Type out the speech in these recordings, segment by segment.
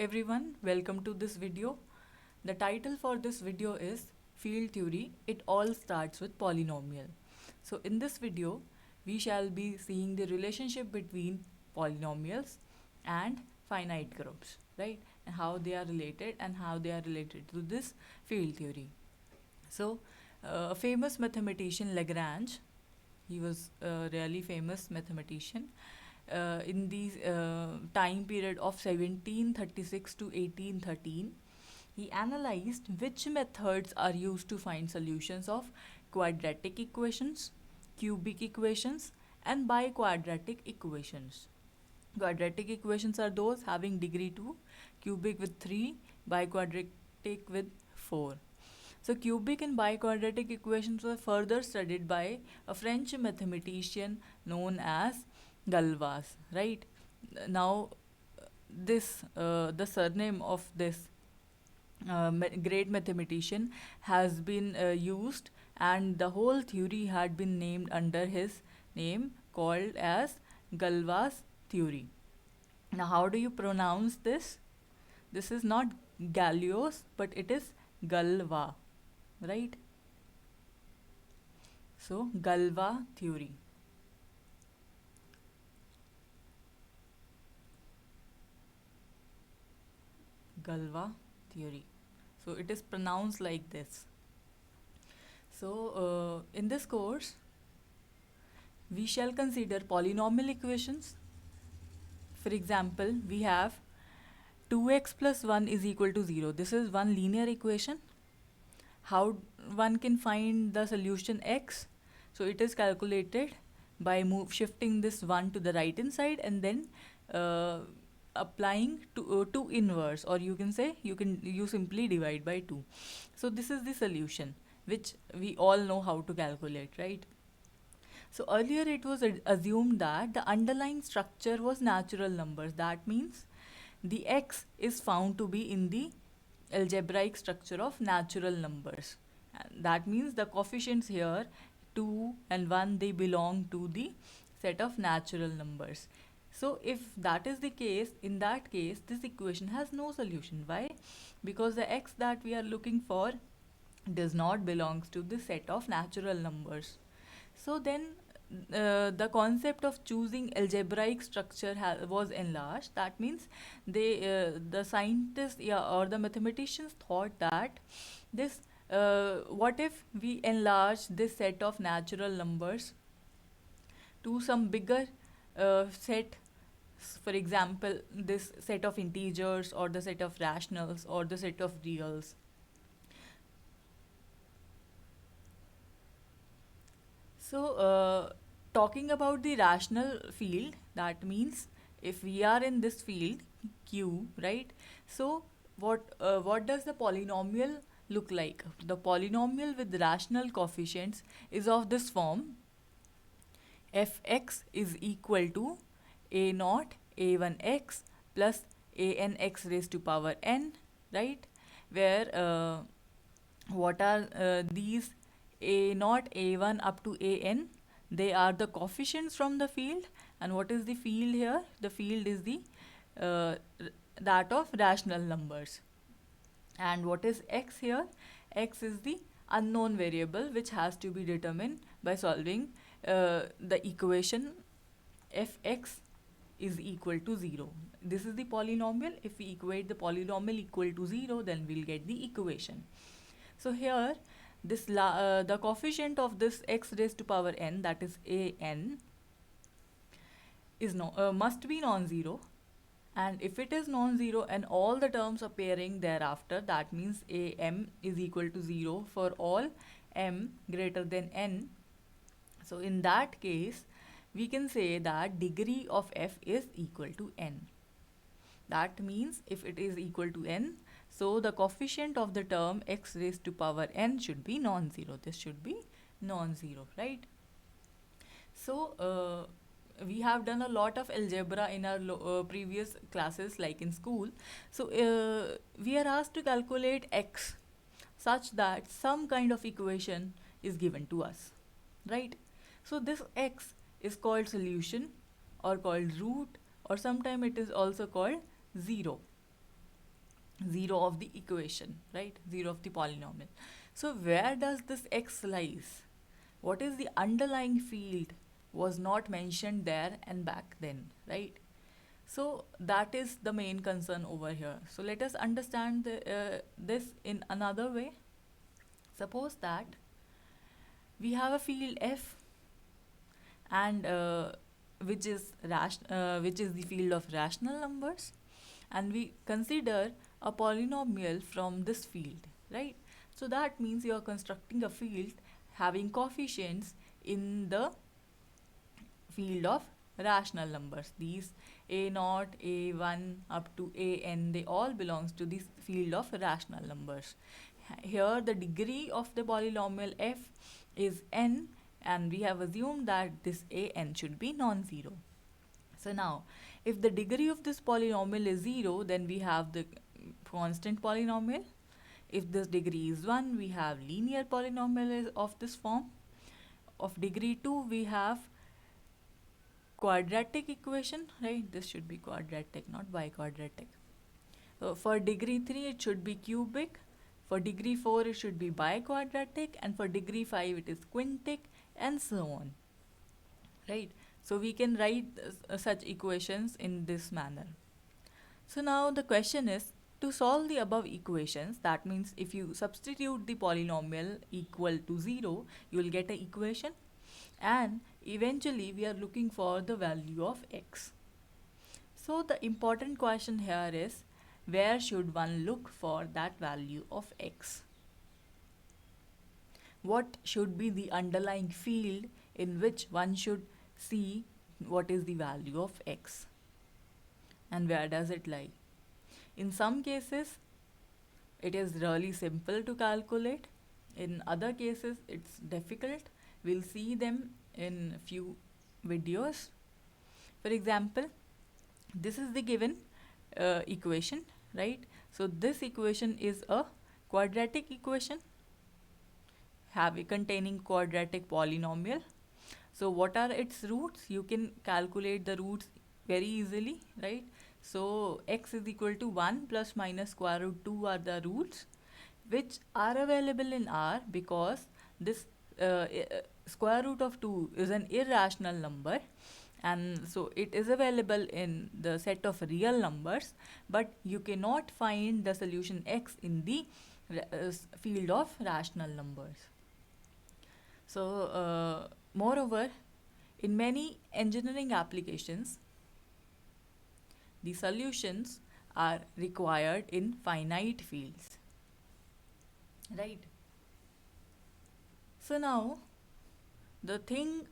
everyone, welcome to this video. The title for this video is Field Theory. It all starts with polynomial. So in this video, we shall be seeing the relationship between polynomials and finite groups, right? And how they are related to this field theory. So a famous mathematician Lagrange, he was a really famous mathematician in the time period of 1736 to 1813. He analyzed which methods are used to find solutions of quadratic equations, cubic equations, and biquadratic equations. Quadratic equations are those having degree 2, cubic with 3, biquadratic with 4. So cubic and biquadratic equations were further studied by a French mathematician known as Galois, right? Now, the surname of this great mathematician has been used, and the whole theory had been named under his name, called as Galois theory. Now, how do you pronounce this? This is not Galios, but it is Galois, right? So, Galois theory. Galois theory. So it is pronounced like this. So in this course, we shall consider polynomial equations. For example, we have 2x plus 1 is equal to 0. This is one linear equation. How one can find the solution x? So it is calculated by shifting this 1 to the right hand side and then applying 2 inverse, or you can say you simply divide by 2. So this is the solution which we all know how to calculate, right? So earlier it was assumed that the underlying structure was natural numbers. That means the x is found to be in the algebraic structure of natural numbers. And that means the coefficients here 2 and 1, they belong to the set of natural numbers. So if that is the case, in that case this equation has no solution. Why? Because the x that we are looking for does not belongs to the set of natural numbers. So then the concept of choosing algebraic structure was enlarged. That means the scientists, or the mathematicians thought that this what if we enlarge this set of natural numbers to some bigger set, for example this set of integers or the set of rationals or the set of reals. So talking about the rational field, that means if we are in this field Q, right? So what does the polynomial look like? The polynomial with rational coefficients is of this form: fx is equal to a naught a1x plus anx raised to power n, right? Where what are these a naught a1 up to an? They are the coefficients from the field. And what is the field here? The field is the that of rational numbers. And what is x here? X is the unknown variable which has to be determined by solving the equation fx is equal to 0. This is the polynomial. If we equate the polynomial equal to 0, then we'll get the equation. So here this the coefficient of this x raised to power n, that is an, is must be non-zero. And if it is non-zero and all the terms appearing thereafter, that means am is equal to 0 for all m greater than n. So in that case, we can say that degree of f is equal to n. That means if it is equal to n, so the coefficient of the term x raised to power n should be non-zero. This should be non-zero, right? So we have done a lot of algebra in our previous classes, like in school. So we are asked to calculate x such that some kind of equation is given to us, right? So this x is called solution or called root, or sometimes it is also called 0. 0 of the equation, right? 0 of the polynomial. So where does this x lies? What is the underlying field was not mentioned there and back then, right? So that is the main concern over here. So let us understand this in another way. Suppose that we have a field f, and which is the field of rational numbers, and we consider a polynomial from this field, right? So that means you are constructing a field having coefficients in the field of rational numbers. These a0, a1 up to an, they all belongs to this field of rational numbers. Here the degree of the polynomial f is n, and we have assumed that this an should be non-zero. So now, if the degree of this polynomial is 0, then we have the constant polynomial. If this degree is 1, we have linear polynomial of this form. Of degree 2, we have quadratic equation, right? This should be quadratic, not biquadratic. So for degree 3, it should be cubic. For degree 4, it should be biquadratic. And for degree 5, it is quintic, and so on, right? So we can write such equations in this manner. So now the question is, to solve the above equations, that means if you substitute the polynomial equal to 0, you will get an equation, and eventually we are looking for the value of x. So the important question here is, where should one look for that value of x? What should be the underlying field in which one should see what is the value of x, and where does it lie? In some cases, it is really simple to calculate. In other cases, it's difficult. We'll see them in a few videos. For example, this is the given equation, right? So this equation is a quadratic equation containing quadratic polynomial. So what are its roots? You can calculate the roots very easily, right? So x is equal to 1 plus minus square root 2 are the roots which are available in R, because this square root of 2 is an irrational number, and so it is available in the set of real numbers, but you cannot find the solution x in the field of rational numbers. So moreover, in many engineering applications, the solutions are required in finite fields, right? So now the thing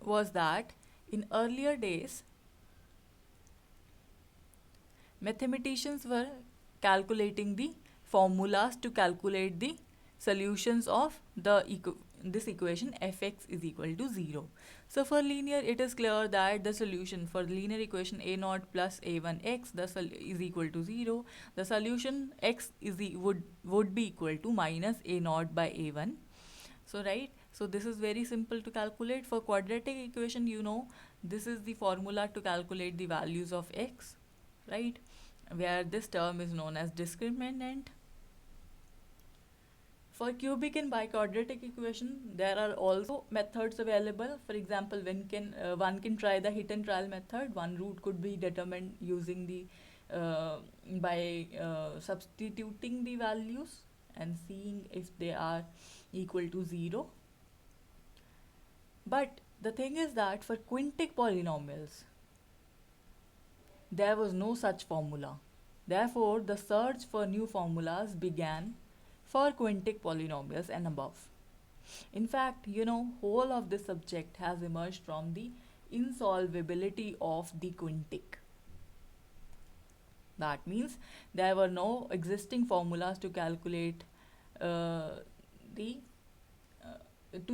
was that in earlier days, mathematicians were calculating the formulas to calculate the solutions of this equation fx is equal to 0. So for linear, it is clear that the solution for the linear equation a0 plus a1x is equal to 0. The solution x would be equal to minus a0 by a1. So right, so this is very simple to calculate. For quadratic equation, you know, this is the formula to calculate the values of x, right, where this term is known as discriminant. For cubic and biquadratic equation, there are also methods available. For example, one can try the hit and trial method. One root could be determined using the by substituting the values and seeing if they are equal to 0. But the thing is that for quintic polynomials, there was no such formula. Therefore, the search for new formulas began for quintic polynomials and above. In fact, you know, whole of this subject has emerged from the insolvability of the quintic. That means there were no existing formulas to calculate to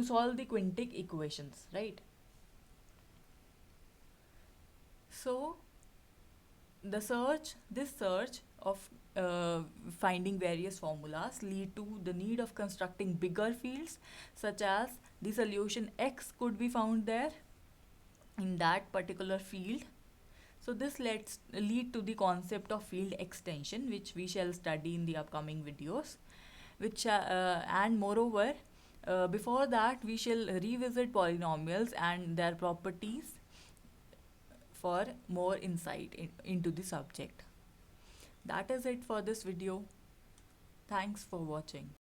solve the quintic equations, right? So this search of finding various formulas lead to the need of constructing bigger fields, such as the solution x could be found there in that particular field. So this lets lead to the concept of field extension, which we shall study in the upcoming videos. And moreover, before that we shall revisit polynomials and their properties for more insight into the subject. That is it for this video. Thanks for watching.